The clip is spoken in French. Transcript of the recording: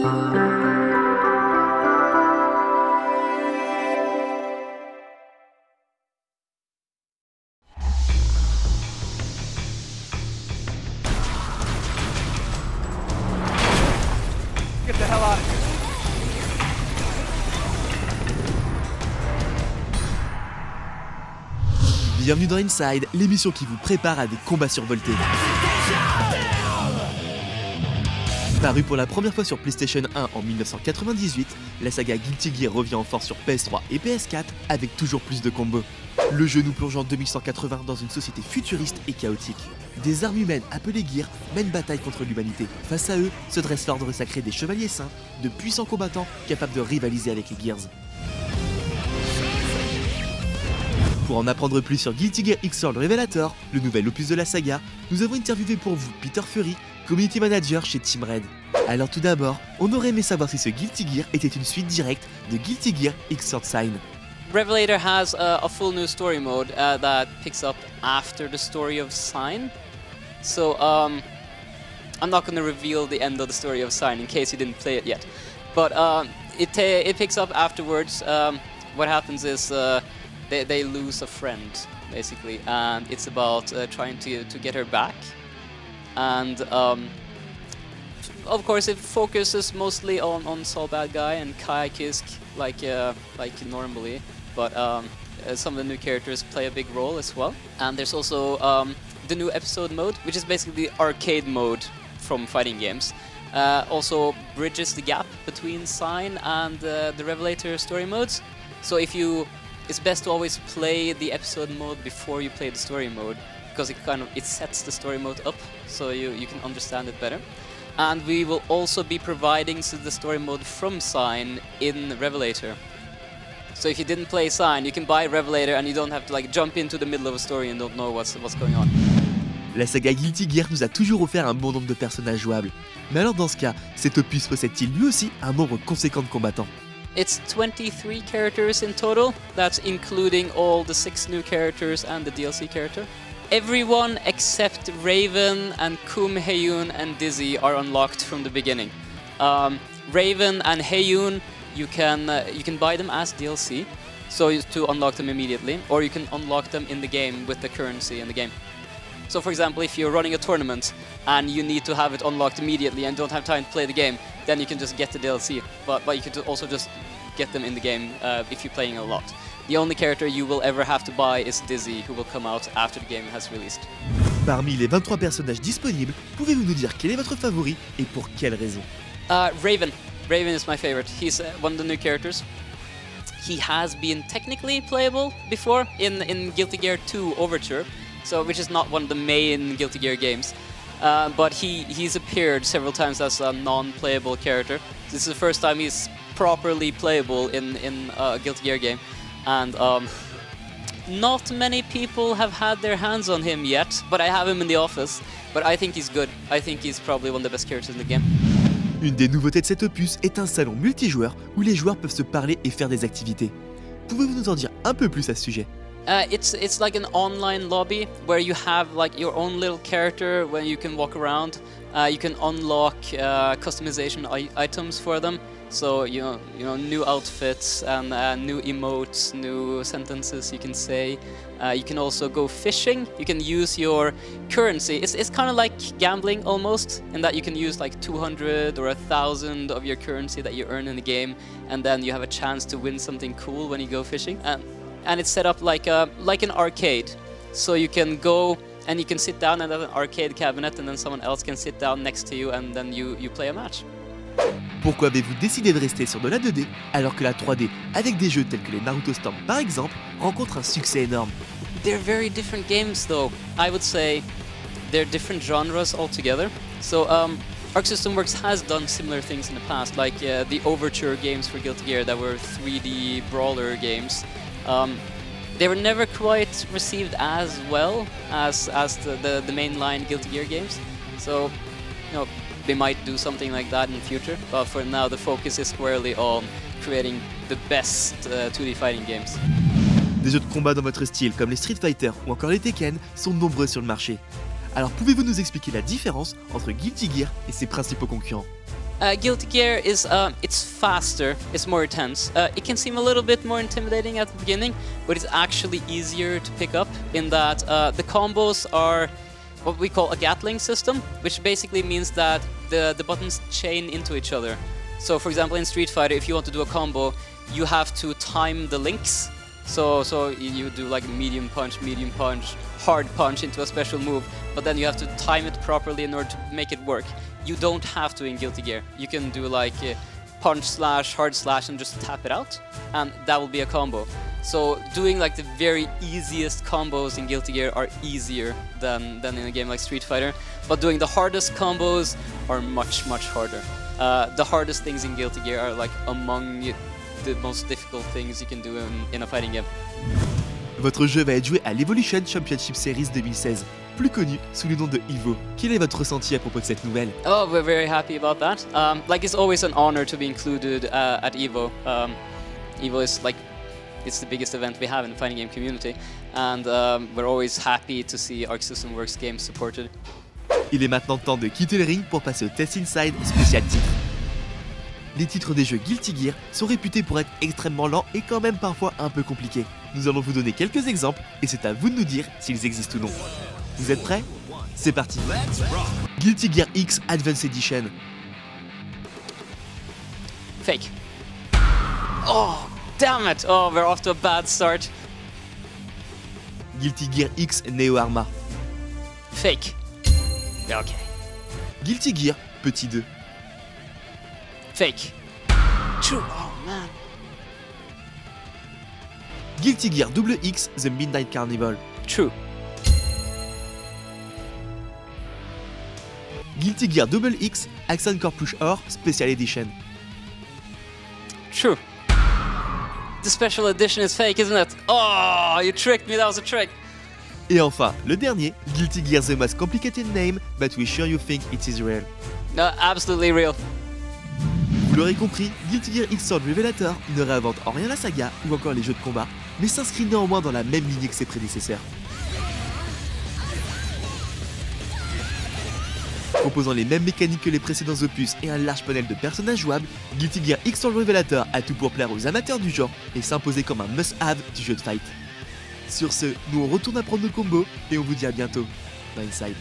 Get the hell out of here. Bienvenue dans Inside, l'émission qui vous prépare à des combats survoltés. Paru pour la première fois sur PlayStation 1 en 1998, la saga Guilty Gear revient en force sur PS3 et PS4 avec toujours plus de combos. Le jeu nous plonge en 2180 dans une société futuriste et chaotique. Des armes humaines appelées Gear mènent bataille contre l'humanité. Face à eux se dresse l'ordre sacré des Chevaliers Saints, de puissants combattants capables de rivaliser avec les Gears. Pour en apprendre plus sur Guilty Gear Xrd Revelator, le nouvel opus de la saga, nous avons interviewé pour vous Peter Fury, Community Manager chez Team Red. Alors tout d'abord, on aurait aimé savoir si ce Guilty Gear était une suite directe de Guilty Gear Xrd Sign. Revelator has a full new story mode that picks up after the story of Sign. So I'm not going to reveal the end of the story of Sign in case you didn't play it yet. But it picks up afterwards. What happens is they lose a friend, basically, and it's about trying to get her back. And of course it focuses mostly on Sol Bad Guy and Kai Kisk like normally, but some of the new characters play a big role as well. And there's also the new episode mode, which is basically the arcade mode from fighting games. Also bridges the gap between Sign and the Revelator story modes. So it's best to always play the episode mode before you play the story mode, because it sets the story mode up so you can understand it better. And we will also be providing the story mode from Sign in Revelator. So if you didn't play Sign, you can buy Revelator and you don't have to jump into the middle of a story and don't know what's going on. La saga Guilty Gear nous a toujours offert un bon nombre de personnages jouables. Mais alors dans ce cas, cet opus possède-t-il lui aussi un nombre conséquent de combattants? It's 23 characters in total. That's including all the 6 new characters and the DLC character. Everyone except Raven and Kum, Heiyun and Dizzy are unlocked from the beginning. Raven and Heiyun, you can buy them as DLC, so to unlock them immediately, or you can unlock them in the game with the currency in the game. So for example, if you're running a tournament and you need to have it unlocked immediately and don't have time to play the game, then you can just get the DLC, but you could also just get them in the game if you're playing a lot. The only character you will ever have to buy is Dizzy, who will come out after the game has released. Parmi les 23 personnages disponibles, pouvez-vous nous dire quel est votre favori et pour quelle raison? Raven. Raven is my favorite. He's one of the new characters. He has been technically playable before in Guilty Gear 2 Overture, which is not one of the main Guilty Gear games. But he's appeared several times as a non-playable character. This is the first time he's properly playable in a Guilty Gear game. And not many people have had their hands on him yet, but I have him in the office. But I think he's good. I think he's probably one of the best characters in the game. Une des nouveautés de cet opus est un salon multijoueur où les joueurs peuvent se parler et faire des activités. Pouvez-vous nous en dire un peu plus à ce sujet? It's like an online lobby where you have your own little character where you can walk around. You can unlock customization items for them. So you know new outfits and new emotes, new sentences you can say. You can also go fishing. You can use your currency. It's kind of like gambling almost, in that you can use 200 or 1,000 of your currency that you earn in the game, and then you have a chance to win something cool when you go fishing. And it's set up like an arcade, so you can go and you can sit down at an arcade cabinet, and then someone else can sit down next to you, and then you play a match. Pourquoi avez-vous décidé de rester sur de la 2D alors que la 3D, avec des jeux tels que les Naruto Storm par exemple, rencontre un succès énorme? They're very different games though. I would say they're different genres altogether. So Arc System Works has done similar things in the past, like the Overture games for Guilty Gear that were 3D brawler games. They were never quite received as well as the mainline Guilty Gear games. So, they might do something like that in the future, but for now the focus is squarely on creating the best 2D fighting games. Des jeux de combat dans votre style comme les Street Fighter ou encore les Tekken sont nombreux sur le marché. Alors pouvez-vous nous expliquer la différence entre Guilty Gear et ses principaux concurrents? Guilty Gear is it's faster, it's more intense. It can seem a little bit more intimidating at the beginning, but it's actually easier to pick up in that the combos are what we call a Gatling system, which basically means that the buttons chain into each other. So for example in Street Fighter, if you want to do a combo, you have to time the links. So you do like medium punch, hard punch into a special move, but then you have to time it properly in order to make it work. You don't have to in Guilty Gear. You can do like punch slash, hard slash and just tap it out, and that will be a combo. So doing like the very easiest combos in Guilty Gear are easier than in a game like Street Fighter, but doing the hardest combos are much harder. The hardest things in Guilty Gear are like among the most difficult things you can do in a fighting game. Votre jeu va être joué à l'Evolution Championship Series 2016, plus connu sous le nom de EVO. Quel est votre ressenti à propos de cette nouvelle? Oh, we're very happy about that. Like it's always an honor to be included at EVO. EVO is like it's the biggest event we have in the fighting game community, and we're always happy to see Arc System Works games supported. Il est maintenant temps de quitter le ring pour passer au Test Inside spécial titre. Les titres des jeux Guilty Gear sont réputés pour être extrêmement lents et quand même parfois un peu compliqués. Nous allons vous donner quelques exemples et c'est à vous de nous dire s'ils existent ou non. Vous êtes prêts? C'est parti. Guilty Gear X Advanced Edition. Fake. Oh, damn it! Oh, we're off to a bad start. Guilty Gear X Neo Arma. Fake. Yeah, okay. Guilty Gear Petit 2. Fake. True. Oh man. Guilty Gear Double X The Midnight Carnival. True. Guilty Gear Double X Accent Core Push Or Special Edition. True. The special edition is fake, isn't it? Oh, you tricked me, that was a trick. Et enfin, le dernier, Guilty Gear The Most Complicated Name, but we sure you think it is real. No, absolutely real. Vous l'aurez compris, Guilty Gear X Sword Revelator ne réinvente en rien la saga ou encore les jeux de combat, mais s'inscrit néanmoins dans la même lignée que ses prédécesseurs. Proposant les mêmes mécaniques que les précédents opus et un large panel de personnages jouables, Guilty Gear X Sword Revelator a tout pour plaire aux amateurs du genre et s'imposer comme un must-have du jeu de fight. Sur ce, nous on retourne à prendre nos combos et on vous dit à bientôt dans Inside.